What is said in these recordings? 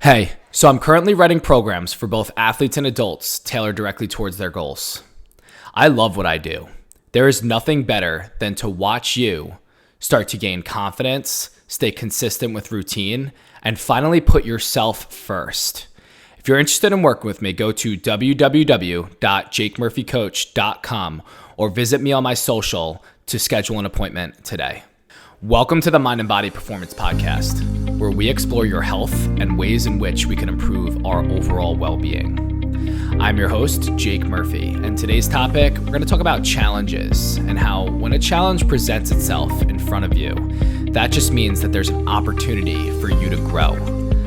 Hey, so I'm currently writing programs for both athletes and adults tailored directly towards their goals. I love what I do. There is nothing better than to watch you start to gain confidence, stay consistent with routine, and finally put yourself first. If you're interested in working with me, go to www.jakemurphycoach.com or visit me on my social to schedule an appointment today. Welcome to the Mind and Body Performance Podcast, where we explore your health and ways in which we can improve our overall well-being. I'm your host, Jake Murphy, and today's topic, we're going to talk about challenges and how when a challenge presents itself in front of you, that just means that there's an opportunity for you to grow.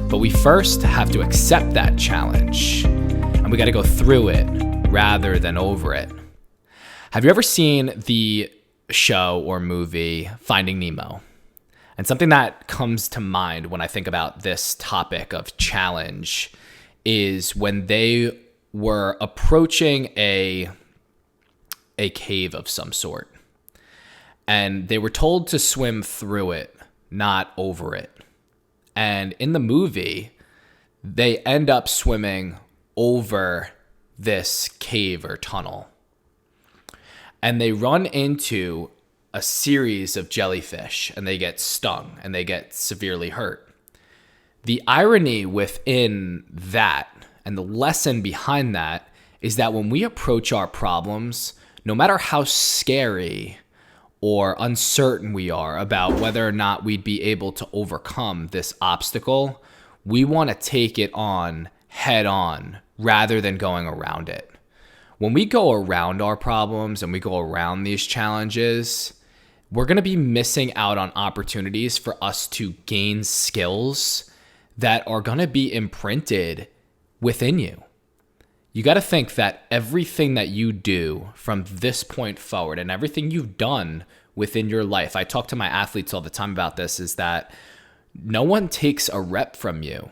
But we first have to accept that challenge, and we got to go through it rather than over it. Have you ever seen the show or movie Finding Nemo? And something that comes to mind when I think about this topic of challenge is when they were approaching a cave of some sort, and they were told to swim through it, not over it. And in the movie, they end up swimming over this cave or tunnel. And they run into a series of jellyfish and they get stung and they get severely hurt. The irony within that and the lesson behind that is that when we approach our problems, no matter how scary or uncertain we are about whether or not we'd be able to overcome this obstacle, we want to take it on head on rather than going around it. When we go around our problems and we go around these challenges, we're going to be missing out on opportunities for us to gain skills that are going to be imprinted within you. You got to think that everything that you do from this point forward and everything you've done within your life, I talk to my athletes all the time about this, is that no one takes a rep from you.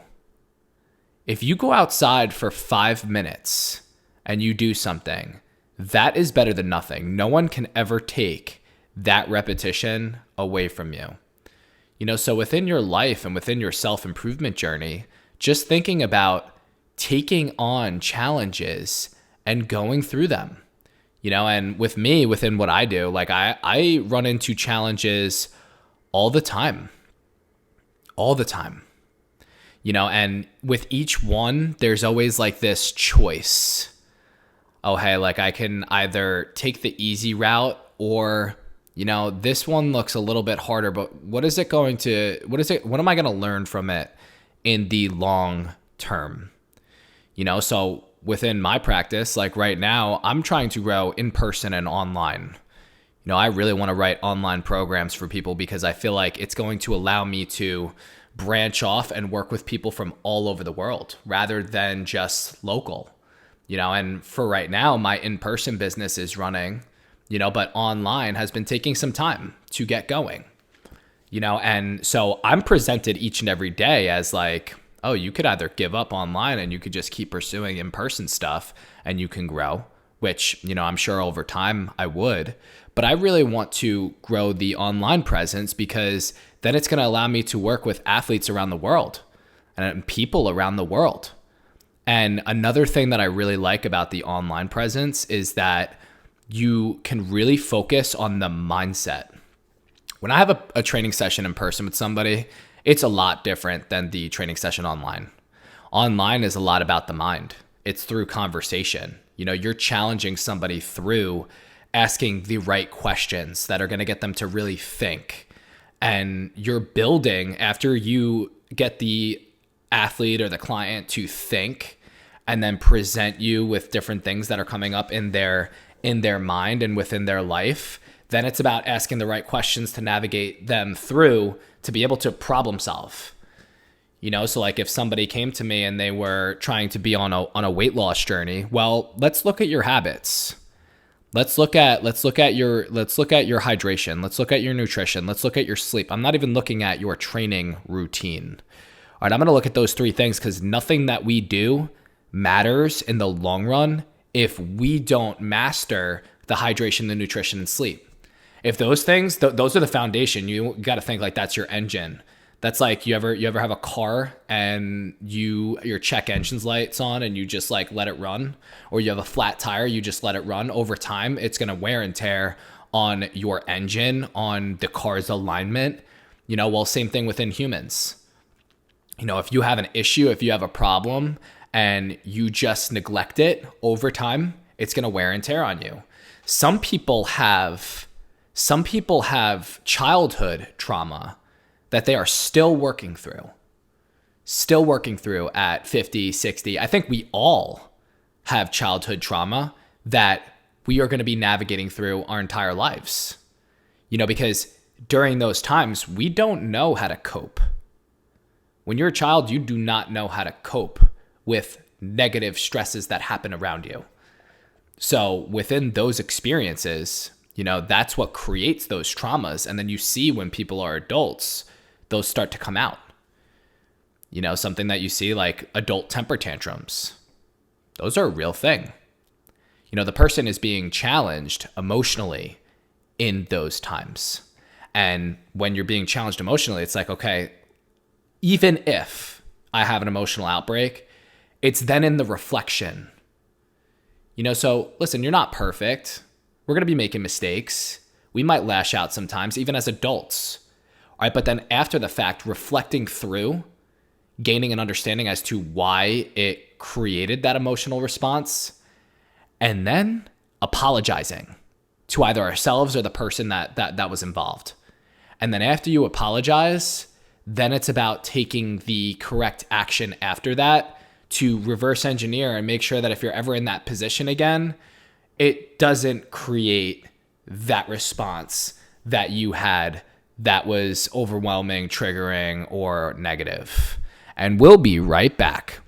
If you go outside for 5 minutes and you do something, that is better than nothing. No one can ever take that repetition away from you. So within your life and within your self-improvement journey, just thinking about taking on challenges and going through them. And with me, within what I do, like I run into challenges all the time. And with each one, there's always like this choice. Oh, hey, like I can either take the easy route or, this one looks a little bit harder, but what am I going to learn from it in the long term? So within my practice, like right now, I'm trying to grow in person and online. I really want to write online programs for people because I feel like it's going to allow me to branch off and work with people from all over the world rather than just local. And for right now, my in-person business is running, but online has been taking some time to get going, and so I'm presented each and every day as like, oh, you could either give up online and you could just keep pursuing in-person stuff and you can grow, which, I'm sure over time I would, but I really want to grow the online presence because then it's going to allow me to work with athletes around the world and people around the world. And another thing that I really like about the online presence is that you can really focus on the mindset. When I have a training session in person with somebody, it's a lot different than the training session online. Online is a lot about the mind. It's through conversation. You're challenging somebody through asking the right questions that are going to get them to really think. And you're building after you get the athlete or the client to think and then present you with different things that are coming up in their mind and within their life. Then it's about asking the right questions to navigate them through to be able to problem solve. So like if somebody came to me and they were trying to be on a weight loss journey, well, let's look at your habits. Let's look at your hydration. Let's look at your nutrition. Let's look at your sleep. I'm not even looking at your training routine. All right, I'm going to look at those 3 things because nothing that we do matters in the long run if we don't master the hydration, the nutrition, and sleep. If those things, those are the foundation, you got to think like that's your engine. That's like you ever have a car and your check engine's lights on and you just like let it run, or you have a flat tire, you just let it run. Over time, it's going to wear and tear on your engine, on the car's alignment. Well, same thing within humans. If you have an issue, if you have a problem and you just neglect it over time, it's going to wear and tear on you. Some people have childhood trauma that they are still working through at 50, 60. I think we all have childhood trauma that we are going to be navigating through our entire lives. Because during those times, we don't know how to cope. When you're a child, you do not know how to cope with negative stresses that happen around you. So within those experiences, that's what creates those traumas. And then you see when people are adults, those start to come out. Something that you see like adult temper tantrums. Those are a real thing. The person is being challenged emotionally in those times. And when you're being challenged emotionally, it's like, okay, even if I have an emotional outbreak, it's then in the reflection. So listen, you're not perfect. We're going to be making mistakes. We might lash out sometimes, even as adults. All right, but then after the fact, reflecting through, gaining an understanding as to why it created that emotional response, and then apologizing to either ourselves or the person that was involved. And then after you apologize, then it's about taking the correct action after that to reverse engineer and make sure that if you're ever in that position again, it doesn't create that response that you had that was overwhelming, triggering, or negative. And we'll be right back.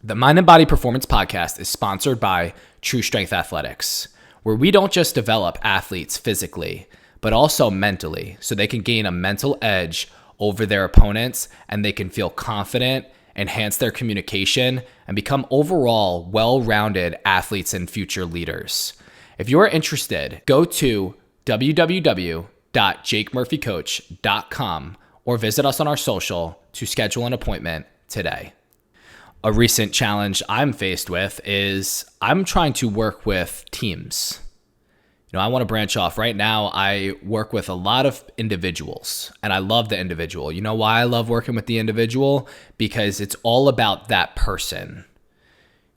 The Mind and Body Performance Podcast is sponsored by True Strength Athletics, where we don't just develop athletes physically, but also mentally, so they can gain a mental edge over their opponents and they can feel confident, enhance their communication, and become overall well-rounded athletes and future leaders. If you are interested, go to www.jakemurphycoach.com or visit us on our social to schedule an appointment today. A recent challenge I'm faced with is I'm trying to work with teams. I want to branch off. Right now, I work with a lot of individuals, and I love the individual. You know why I love working with the individual? Because it's all about that person.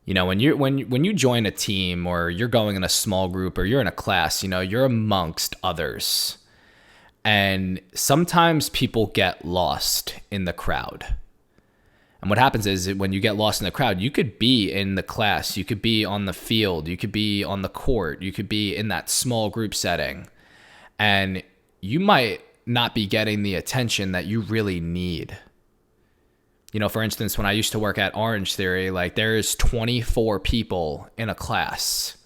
When you join a team, or you're going in a small group, or you're in a class, you're amongst others. And sometimes people get lost in the crowd. And what happens is when you get lost in the crowd, you could be in the class, you could be on the field, you could be on the court, you could be in that small group setting, and you might not be getting the attention that you really need. For instance, when I used to work at Orange Theory, like there's 24 people in a class.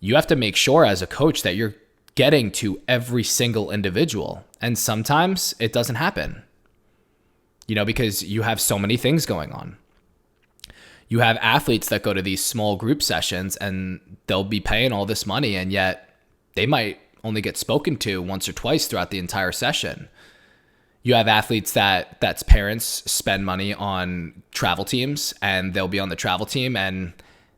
You have to make sure as a coach that you're getting to every single individual. And sometimes it doesn't happen. Because you have so many things going on. You have athletes that go to these small group sessions and they'll be paying all this money, and yet they might only get spoken to once or twice throughout the entire session. You have athletes that's parents spend money on travel teams, and they'll be on the travel team and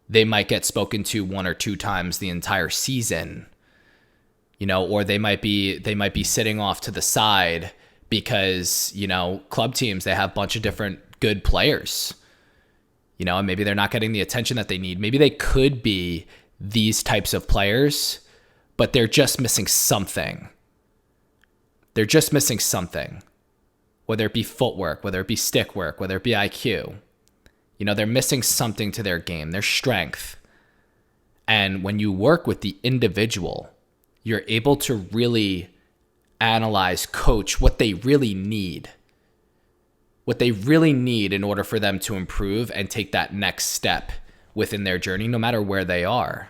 they might get spoken to one or two times the entire season. Or they might be sitting off to the side because, club teams, they have a bunch of different good players, and maybe they're not getting the attention that they need. Maybe they could be these types of players, but they're just missing something. Whether it be footwork, whether it be stick work, whether it be IQ. They're missing something to their game, their strength. And when you work with the individual, you're able to really analyze, coach what they really need in order for them to improve and take that next step within their journey, no matter where they are.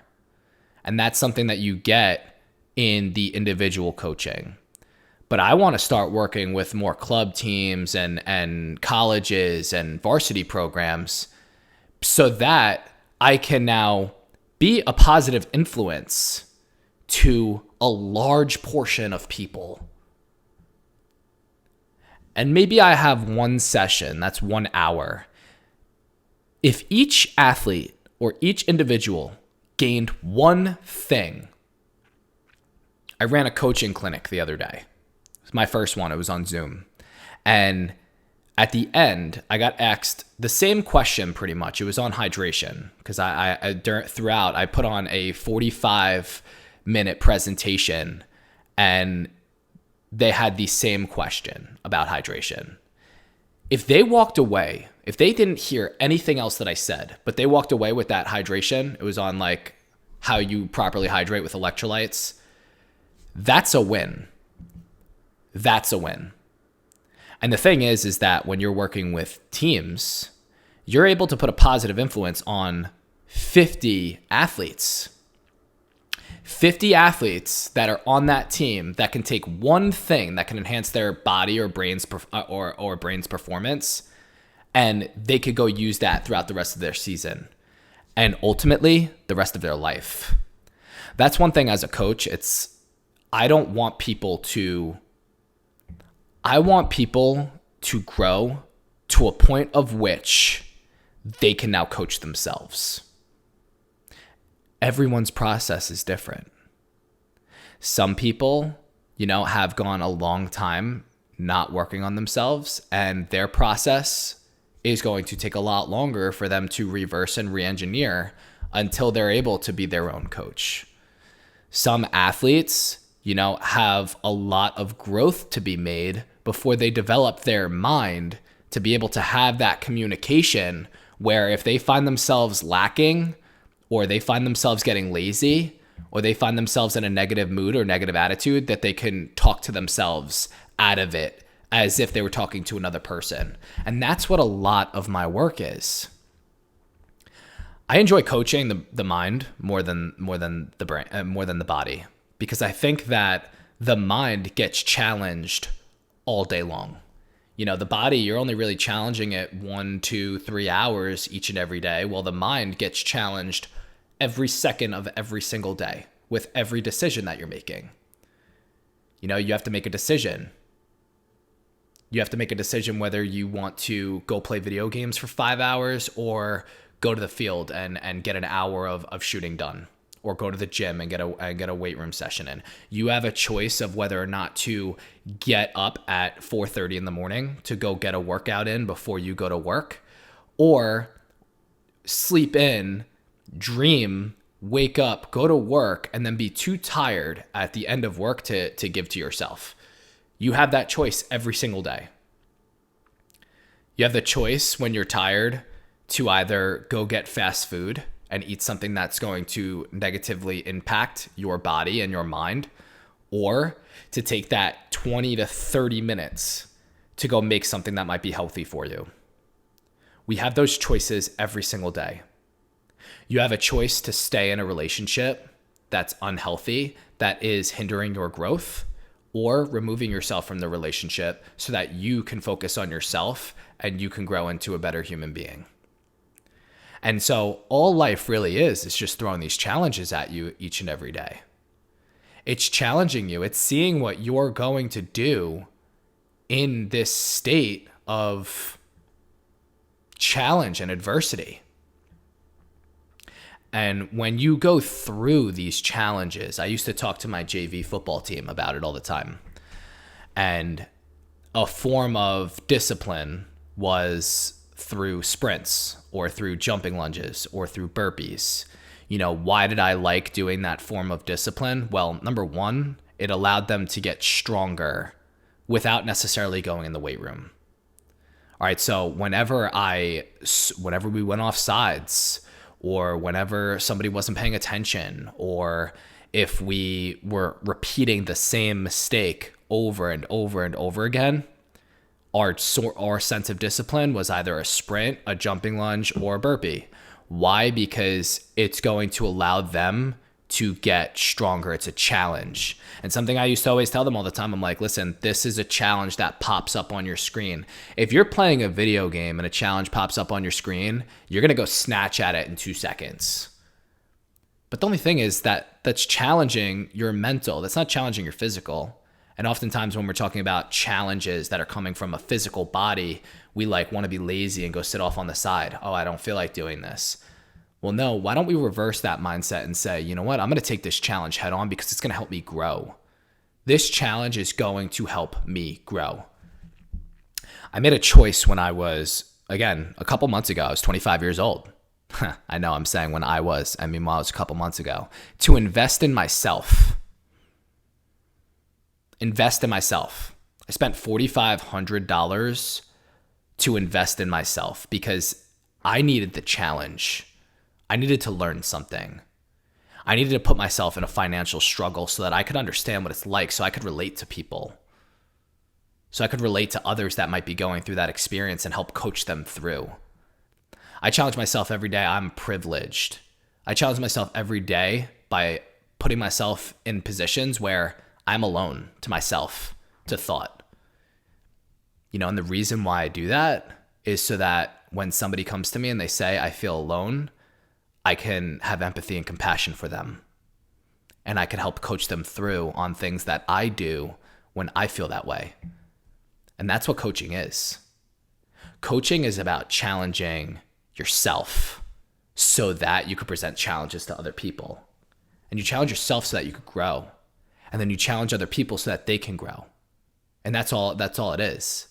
And that's something that you get in the individual coaching. But I want to start working with more club teams and colleges and varsity programs so that I can now be a positive influence to a large portion of people. and maybe I have one session, that's 1 hour. If each athlete or each individual gained one thing, I ran a coaching clinic the other day. It was my first one. It was on Zoom. And at the end, I got asked the same question pretty much. It was on hydration because throughout I put on a 45-minute presentation and they had the same question about hydration. If they walked away, if they didn't hear anything else that I said, but they walked away with that hydration, it was on like how you properly hydrate with electrolytes, that's a win. That's a win. And the thing is that when you're working with teams, you're able to put a positive influence on 50 athletes. 50 athletes that are on that team that can take one thing that can enhance their body or brain's performance, and they could go use that throughout the rest of their season and ultimately the rest of their life. That's one thing as a coach. I want people to grow to a point of which they can now coach themselves. Everyone's process is different. Some people, have gone a long time not working on themselves, and their process is going to take a lot longer for them to reverse and re-engineer until they're able to be their own coach. Some athletes, have a lot of growth to be made before they develop their mind to be able to have that communication where if they find themselves lacking, or they find themselves getting lazy, or they find themselves in a negative mood or negative attitude, that they can talk to themselves out of it as if they were talking to another person. And that's what a lot of my work is. I enjoy coaching the mind more than the brain, more than the body, because I think that the mind gets challenged all day long. The body, you're only really challenging it 1, 2, 3 hours each and every day. Well, the mind gets challenged every second of every single day with every decision that you're making. You have to make a decision. You have to make a decision whether you want to go play video games for 5 hours or go to the field and get an hour of shooting done, or go to the gym and get a weight room session in. You have a choice of whether or not to get up at 4:30 in the morning to go get a workout in before you go to work, or sleep in, dream, wake up, go to work, and then be too tired at the end of work to give to yourself. You have that choice every single day. You have the choice when you're tired to either go get fast food and eat something that's going to negatively impact your body and your mind, or to take that 20 to 30 minutes to go make something that might be healthy for you. We have those choices every single day. You have a choice to stay in a relationship that's unhealthy, that is hindering your growth, or removing yourself from the relationship so that you can focus on yourself and you can grow into a better human being. And so all life really is just throwing these challenges at you each and every day. It's challenging you. It's seeing what you're going to do in this state of challenge and adversity. And when you go through these challenges, I used to talk to my JV football team about it all the time. And a form of discipline was through sprints or through jumping lunges or through burpees. Why did I like doing that form of discipline? Well, number one, it allowed them to get stronger without necessarily going in the weight room. All right, so whenever we went off sides, or whenever somebody wasn't paying attention, or if we were repeating the same mistake over and over and over again, our sense of discipline was either a sprint, a jumping lunge, or a burpee. Why? Because it's going to allow them to get stronger. It's a challenge. And something I used to always tell them all the time, I'm like, listen, this is a challenge that pops up on your screen. If you're playing a video game and a challenge pops up on your screen, you're going to go snatch at it in 2 seconds. But the only thing is that that's challenging your mental. That's not challenging your physical. And oftentimes when we're talking about challenges that are coming from a physical body, we want to be lazy and go sit off on the side. Oh, I don't feel like doing this. Well, no, why don't we reverse that mindset and say, you know what? I'm going to take this challenge head on because it's going to help me grow. This challenge is going to help me grow. I made a choice when I was, again, a couple months ago, I was 25 years old. I know I'm saying when I was, I mean, well, it was a couple months ago, to invest in myself. Invest in myself. I spent $4,500 to invest in myself because I needed the challenge. I needed to learn something. I needed to put myself in a financial struggle so that I could understand what it's like, so I could relate to people. So I could relate to others that might be going through that experience and help coach them through. I challenge myself every day. I'm privileged. I challenge myself every day by putting myself in positions where I'm alone to myself, to thought. And the reason why I do that is so that when somebody comes to me and they say, I feel alone, I can have empathy and compassion for them. And I can help coach them through on things that I do when I feel that way. And that's what coaching is. Coaching is about challenging yourself so that you could present challenges to other people. And you challenge yourself so that you could grow. And then you challenge other people so that they can grow. And that's all it is.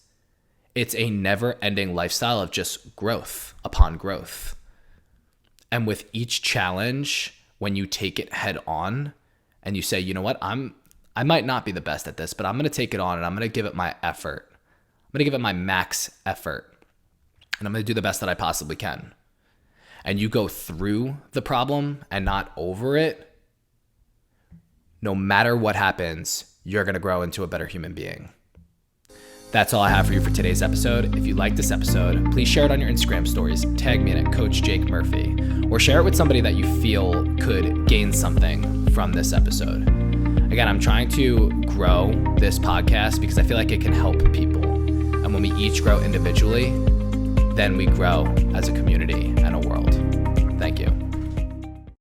It's a never-ending lifestyle of just growth upon growth. And with each challenge, when you take it head on and you say, you know what, I might not be the best at this, but I'm going to take it on and I'm going to give it my effort. I'm going to give it my max effort. And I'm going to do the best that I possibly can. And you go through the problem and not over it, no matter what happens, you're going to grow into a better human being. That's all I have for you for today's episode. If you like this episode, please share it on your Instagram stories. Tag me in at Coach Jake Murphy, or share it with somebody that you feel could gain something from this episode. Again, I'm trying to grow this podcast because I feel like it can help people. And when we each grow individually, then we grow as a community and a world. Thank you.